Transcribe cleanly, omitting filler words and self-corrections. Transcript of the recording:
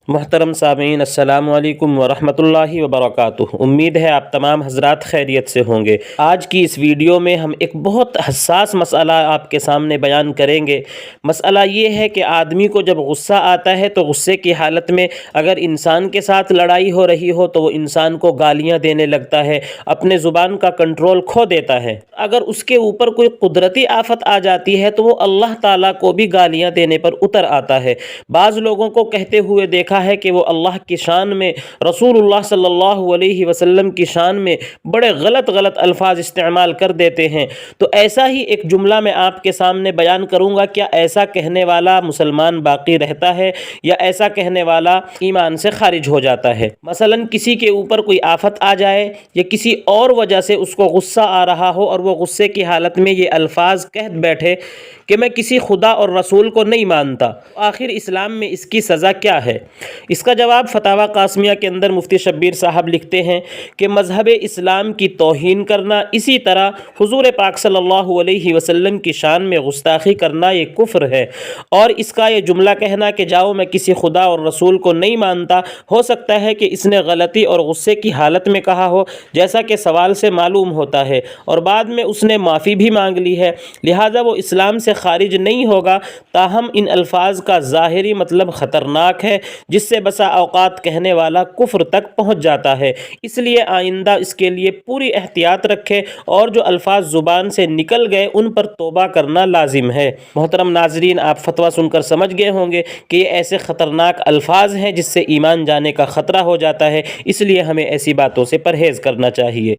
محترم سامعین، السلام علیکم ورحمۃ اللہ وبرکاتہ۔ امید ہے آپ تمام حضرات خیریت سے ہوں گے۔ آج کی اس ویڈیو میں ہم ایک بہت حساس مسئلہ آپ کے سامنے بیان کریں گے۔ مسئلہ یہ ہے کہ آدمی کو جب غصہ آتا ہے تو غصے کی حالت میں اگر انسان کے ساتھ لڑائی ہو رہی ہو تو وہ انسان کو گالیاں دینے لگتا ہے، اپنے زبان کا کنٹرول کھو دیتا ہے۔ اگر اس کے اوپر کوئی قدرتی آفت آ جاتی ہے تو وہ اللہ تعالیٰ کو بھی گالیاں دینے پر اتر آتا ہے۔ بعض لوگوں کو کہتے ہوئے دیکھا ہے کہ وہ اللہ کی شان میں، رسول اللہ صلی اللہ علیہ وسلم کی شان میں بڑے غلط الفاظ استعمال کر دیتے ہیں۔ تو ایسا ہی ایک جملہ میں آپ کے سامنے بیان کروں گا، کیا ایسا کہنے والا مسلمان باقی رہتا ہے یا ایسا کہنے والا ایمان سے خارج ہو جاتا ہے؟ مثلا کسی کے اوپر کوئی آفت آ جائے یا کسی اور وجہ سے اس کو غصہ آ رہا ہو اور وہ غصے کی حالت میں یہ الفاظ کہہ بیٹھے کہ میں کسی خدا اور رسول کو نہیں مانتا، آخر اسلام میں اس کی سزا کیا ہے؟ اس کا جواب فتاوی قاسمیہ کے اندر مفتی شبیر صاحب لکھتے ہیں کہ مذہب اسلام کی توہین کرنا، اسی طرح حضور پاک صلی اللہ علیہ وسلم کی شان میں گستاخی کرنا یہ کفر ہے، اور اس کا یہ جملہ کہنا کہ جاؤ میں کسی خدا اور رسول کو نہیں مانتا، ہو سکتا ہے کہ اس نے غلطی اور غصے کی حالت میں کہا ہو، جیسا کہ سوال سے معلوم ہوتا ہے، اور بعد میں اس نے معافی بھی مانگ لی ہے، لہٰذا وہ اسلام سے خارج نہیں ہوگا۔ تاہم ان الفاظ کا ظاہری مطلب خطرناک ہے جس سے بسا اوقات کہنے والا کفر تک پہنچ جاتا ہے، اس لیے آئندہ اس کے لیے پوری احتیاط رکھے اور جو الفاظ زبان سے نکل گئے ان پر توبہ کرنا لازم ہے۔ محترم ناظرین، آپ فتویٰ سن کر سمجھ گئے ہوں گے کہ یہ ایسے خطرناک الفاظ ہیں جس سے ایمان جانے کا خطرہ ہو جاتا ہے، اس لیے ہمیں ایسی باتوں سے پرہیز کرنا چاہیے۔